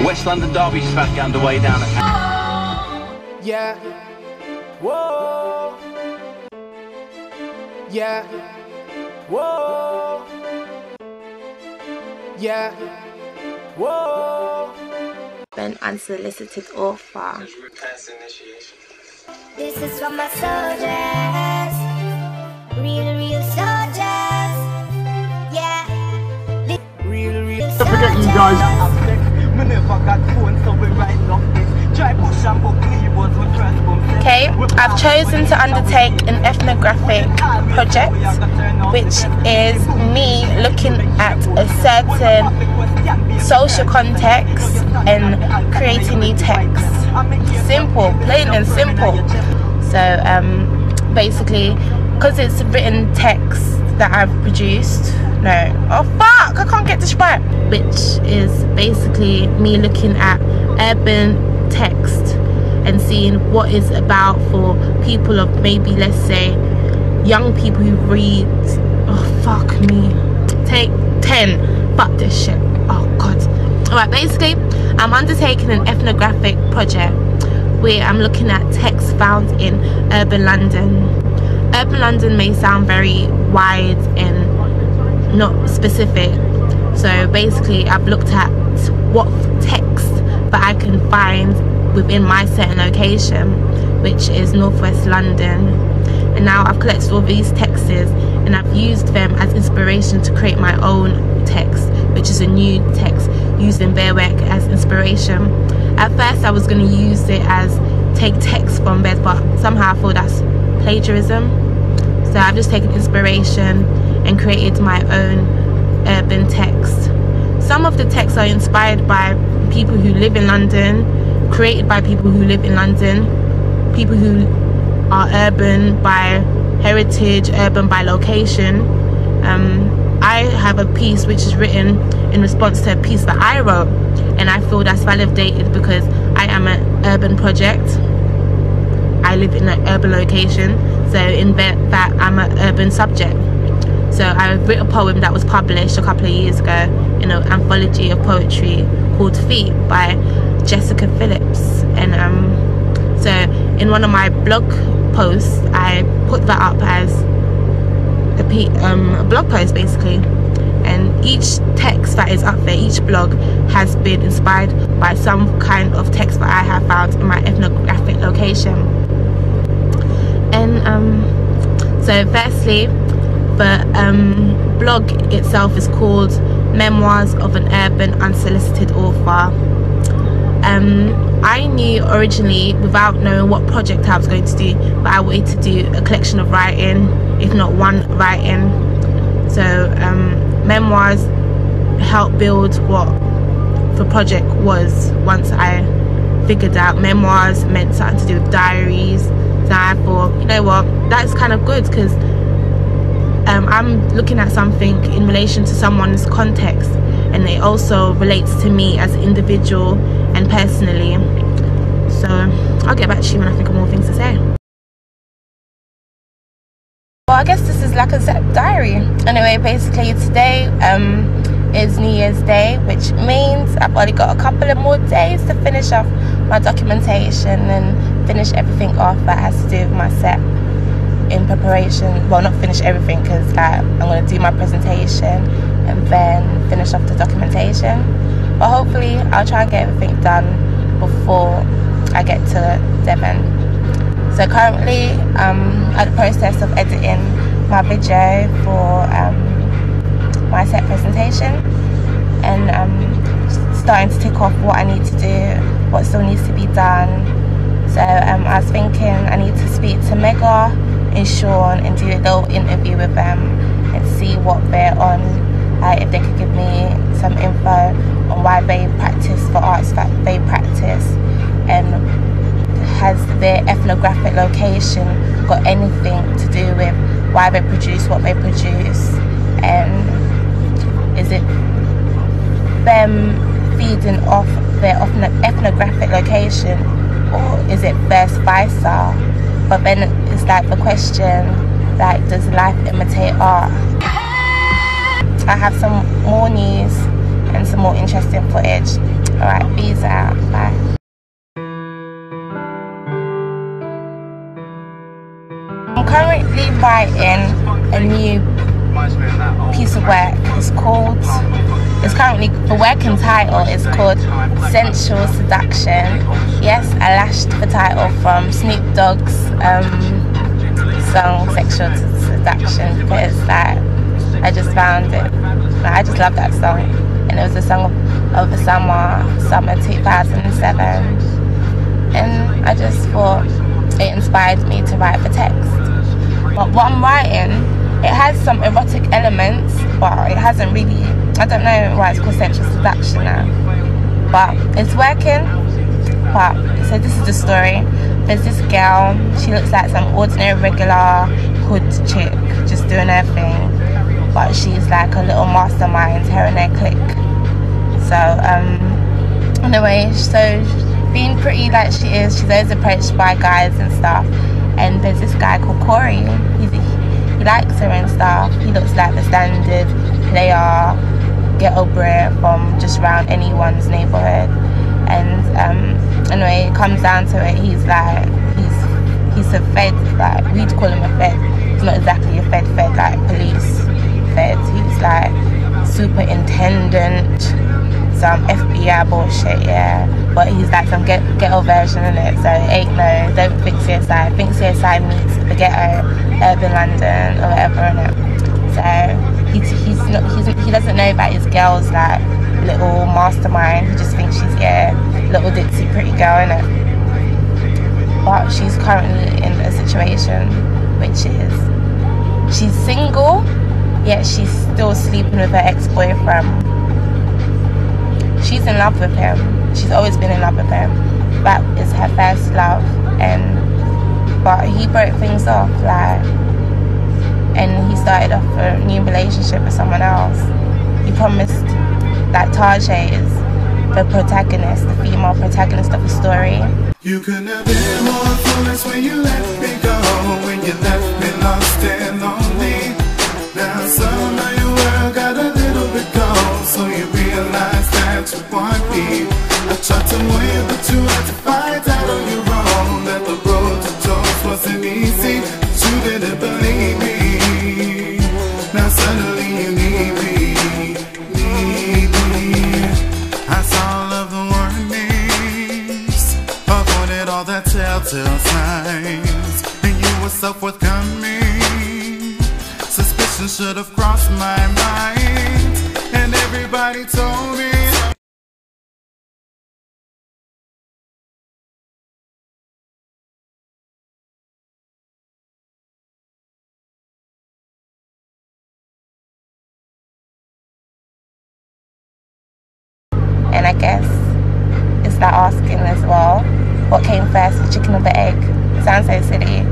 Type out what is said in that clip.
West London Derby's about to get underway down at... Yeah. Whoa. Yeah. Whoa. Yeah. Whoa. An unsolicited offer. This is for my soldiers. Real soldiers. Yeah. Real soldiers. Don't forget you guys. Okay, I've chosen to undertake an ethnographic project, which is me looking at a certain social context and creating new texts. Simple, plain and simple. So basically, because it's written text that I've produced, I can't get this right, which is basically me looking at urban text and seeing what is about for people of maybe, let's say, young people who read. Oh fuck me, take 10, fuck this shit, oh god. Alright, basically I'm undertaking an ethnographic project where I'm looking at texts found in urban London. Urban London may sound very wide and not specific, so basically I've looked at what text that I can find within my certain location, which is northwest London, and now I've collected all these texts and I've used them as inspiration to create my own text, which is a new text using their work as inspiration. At first I was going to use it as take text from bed, but somehow I thought that's plagiarism, so I've just taken inspiration and created my own urban text. Some of the texts are inspired by people who live in London, created by people who live in London, people who are urban by heritage, urban by location. I have a piece which is written in response to a piece that I wrote, and I feel that's validated because I am an urban project. I live in an urban location, so in that I'm an urban subject. So I wrote a poem that was published a couple of years ago in an anthology of poetry called Feet by Jessica Phillips, and so in one of my blog posts I put that up as a blog post basically, and each text that is up there, each blog has been inspired by some kind of text that I have found in my ethnographic location. And so firstly, the blog itself is called Memoirs of an Urban Unsolicited Author. I knew originally, without knowing what project I was going to do, but I wanted to do a collection of writing, if not one writing. So memoirs helped build what the project was. Once I figured out memoirs meant something to do with diaries, so I thought, you know what, that's kind of good, because I'm looking at something in relation to someone's context, and it also relates to me as an individual and personally. So I'll get back to you when I think of more things to say. Well, I guess this is like a diary. Anyway, basically today is New Year's Day, which means I've only got a couple of more days to finish off my documentation and finish everything off that has to do with my set in preparation. Well, not finish everything, because I'm going to do my presentation and then finish off the documentation, but hopefully I'll try and get everything done before I get to Devon. So currently I'm at the process of editing my video for my set presentation, and starting to tick off what I need to do, what still needs to be done. So I was thinking I need to speak to Memoir and Sean and do a little interview with them and see what they're on, if they could give me some info on why they practice the arts that they practice, and has their ethnographic location got anything to do with why they produce what they produce, and is it them feeding off their ethnographic location, or is it vice versa? But then it's like the question, like, does life imitate art? I have some more news and some more interesting footage. Alright, peace out. Bye. I'm currently writing a new piece of work. It's currently, the working title is called Sensual Seduction. Yes, I lashed the title from Snoop Dogg's song Sexual Seduction, because like, I just found it, like, I just love that song, and it was a song of the summer 2007, and I just thought it inspired me to write the text. But what I'm writing, it has some erotic elements, but it hasn't really, I don't know why it's called Sensual Seduction now, but it's working. But so this is the story. There's this girl, she looks like some ordinary regular hood chick just doing her thing, but she's like a little mastermind, her and her clique. So anyway, so being pretty like she is, she's always approached by guys and stuff, and there's this guy called Corey. He likes her and stuff. He looks like the standard player ghetto brat from just around anyone's neighborhood. And anyway, it comes down to it, he's like, he's a fed, like, we'd call him a fed. He's not exactly a fed like police fed. He's like superintendent, some FBI bullshit, yeah. But he's like some ghetto version in it, so ain't no, don't think CSI. Think CSI meets the ghetto, urban London or whatever, innit? So he doesn't know about his girl's like little mastermind. He just thinks she's, yeah, little ditzy pretty girl, innit? But she's currently in a situation which is, she's single, yet she's still sleeping with her ex-boyfriend. She's in love with him. She's always been in love with him. That is her first love, but he broke things off, like, and he started off a new relationship with someone else. He promised that Tajay is the protagonist, the female protagonist of the story. You could have been more foolish when you let me go, when you left me lost and lonely. Now somehow your world got a little bit cold, so you realize that you want me. I tried to win, but you had to fight out on your own. That the road you chose wasn't easy, but you didn't believe me. Now suddenly you need me. I saw all of the warnings, avoided all the telltale signs, and you were so forthcoming. Suspicion should have crossed my mind, and everybody told me. And I guess it's like asking as well, what came first, the chicken or the egg? It sounds so silly.